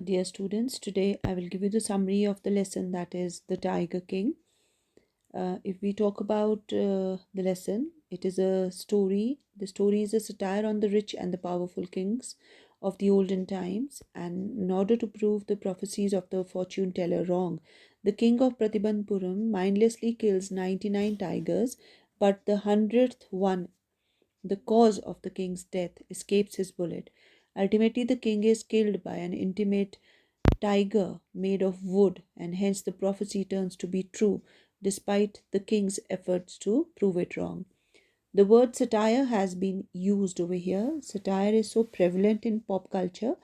Dear students, today I will give you the summary of the lesson, that is the Tiger King. If we talk about the lesson, it is a story. The story is a satire on the rich and the powerful kings of the olden times. And in order to prove the prophecies of the fortune teller wrong, the king of Pratibandpuram mindlessly kills 99 tigers, but the 100th one, the cause of the king's death, escapes his bullet. Ultimately, the king is killed by an intimate tiger made of wood, and hence the prophecy turns to be true despite the king's efforts to prove it wrong. The word satire has been used over here. Satire is so prevalent in pop culture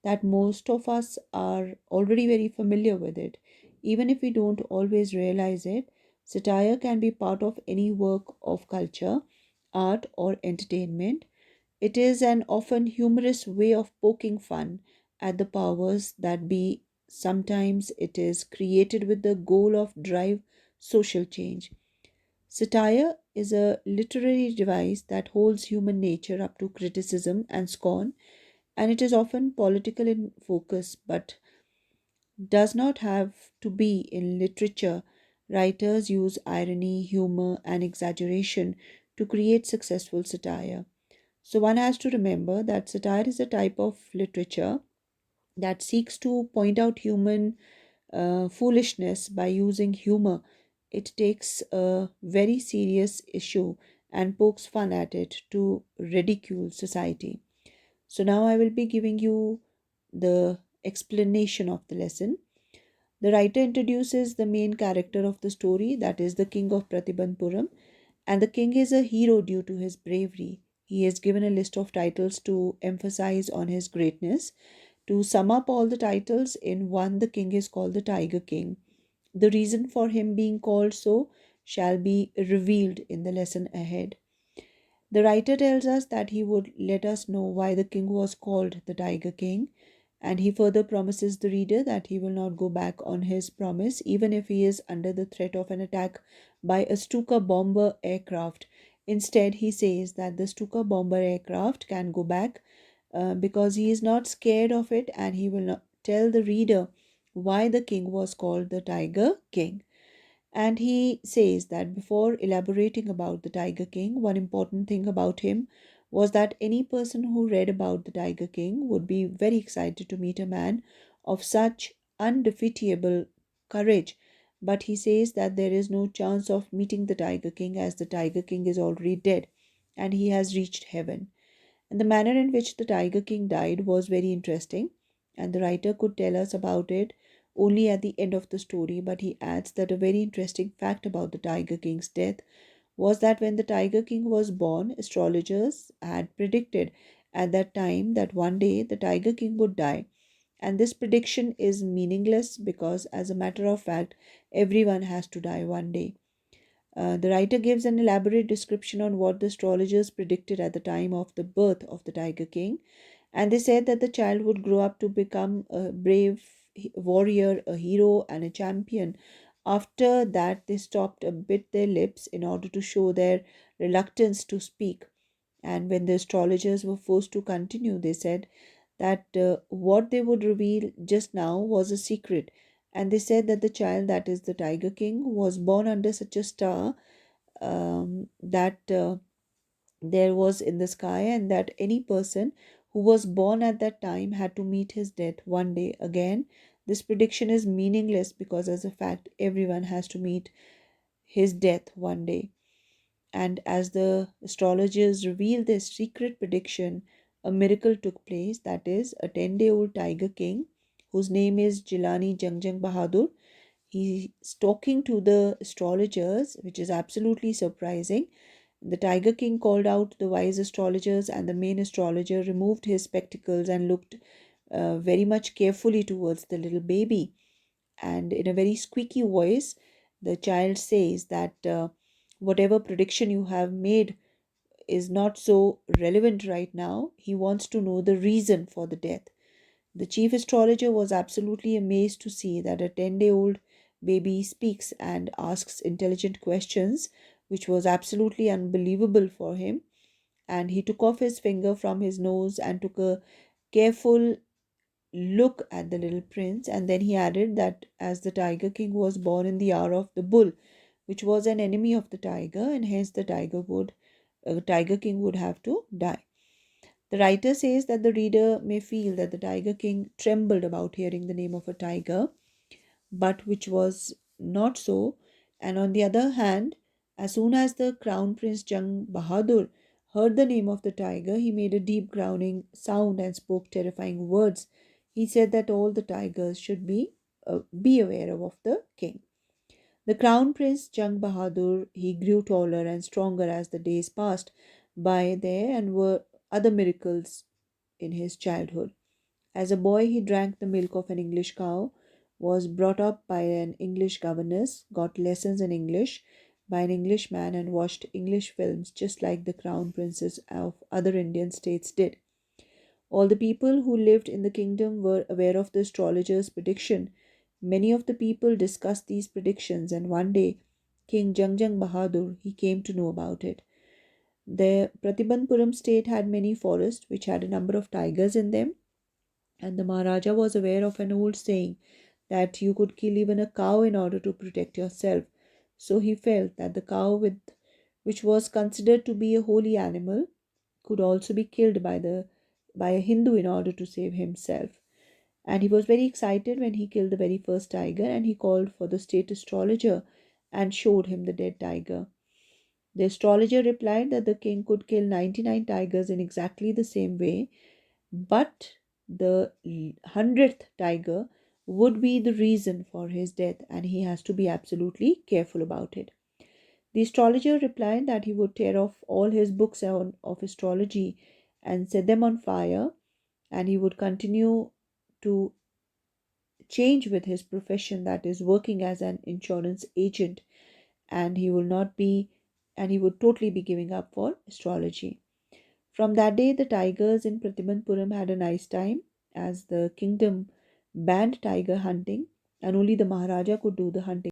that most of us are already very familiar with it. Even if we don't always realize it, satire can be part of any work of culture, art, or entertainment. It is an often humorous way of poking fun at the powers that be. Sometimes it is created with the goal of drive social change. Satire is a literary device that holds human nature up to criticism and scorn, and it is often political in focus but does not have to be in literature. Writers use irony, humor, and exaggeration to create successful satire. So one has to remember that satire is a type of literature that seeks to point out human foolishness by using humor. It takes a very serious issue and pokes fun at it to ridicule society. So now I will be giving you the explanation of the lesson. The writer introduces the main character of the story, that is the king of Pratibandpuram, and the king is a hero due to his bravery. He is given a list of titles to emphasize on his greatness. To sum up all the titles in one, the king is called the Tiger King. The reason for him being called so shall be revealed in the lesson ahead. The writer tells us that he would let us know why the king was called the Tiger King, and he further promises the reader that he will not go back on his promise even if he is under the threat of an attack by a Stuka bomber aircraft. Instead, he says that the Stuka bomber aircraft can go back because he is not scared of it, and he will not tell the reader why the king was called the Tiger King. And he says that before elaborating about the Tiger King, one important thing about him was that any person who read about the Tiger King would be very excited to meet a man of such undefeatable courage. But he says that there is no chance of meeting the Tiger King as the Tiger King is already dead and he has reached heaven. And the manner in which the Tiger King died was very interesting, and the writer could tell us about it only at the end of the story. But he adds that a very interesting fact about the Tiger King's death was that when the Tiger King was born, astrologers had predicted at that time that one day the Tiger King would die. And this prediction is meaningless because, as a matter of fact, everyone has to die one day. The writer gives an elaborate description on what the astrologers predicted at the time of the birth of the Tiger King. And they said that the child would grow up to become a brave warrior, a hero, and a champion. After that, they stopped and bit their lips in order to show their reluctance to speak. And when the astrologers were forced to continue, they said that what they would reveal just now was a secret. And they said that the child, that is the Tiger King, was born under such a star that there was in the sky, and that any person who was born at that time had to meet his death one day. Again, this prediction is meaningless because, as a fact, everyone has to meet his death one day. And as the astrologers revealed this secret prediction, a miracle took place. That is, a 10-day-old Tiger King, whose name is Jilani Jangjang Bahadur, he's talking to the astrologers, which is absolutely surprising. The Tiger King called out the wise astrologers, and the main astrologer removed his spectacles and looked very much carefully towards the little baby. And in a very squeaky voice, the child says that whatever prediction you have made is not so relevant right now. He wants to know the reason for the death. The chief astrologer was absolutely amazed to see that a 10-day-old baby speaks and asks intelligent questions, which was absolutely unbelievable for him. And he took off his finger from his nose and took a careful look at the little prince, and then he added that as the Tiger King was born in the hour of the bull, which was an enemy of the tiger, and hence the Tiger King would have to die. The writer says that the reader may feel that the Tiger King trembled about hearing the name of a tiger, but which was not so. And on the other hand, as soon as the Crown Prince Jung Bahadur heard the name of the tiger, he made a deep growling sound and spoke terrifying words. He said that all the tigers should be aware of the king. The Crown Prince Jung Bahadur, he grew taller and stronger as the days passed by there, and were other miracles in his childhood. As a boy, he drank the milk of an English cow, was brought up by an English governess, got lessons in English by an Englishman, and watched English films just like the crown princes of other Indian states did. All the people who lived in the kingdom were aware of the astrologer's prediction. Many of the people discussed these predictions, and one day King Jangjang Bahadur he came to know about it. The Pratibandpuram state had many forests which had a number of tigers in them, and the Maharaja was aware of an old saying that you could kill even a cow in order to protect yourself. So he felt that the cow, which was considered to be a holy animal, could also be killed by a Hindu in order to save himself. And he was very excited when he killed the very first tiger, and he called for the state astrologer and showed him the dead tiger. The astrologer replied that the king could kill 99 tigers in exactly the same way, but the 100th tiger would be the reason for his death, and he has to be absolutely careful about it. The astrologer replied that he would tear off all his books of astrology and set them on fire, and he would continue to change with his profession, that is, working as an insurance agent, and he would totally be giving up for astrology. From that day, the tigers in Pratibandpuram had a nice time, as the kingdom banned tiger hunting, and only the Maharaja could do the hunting.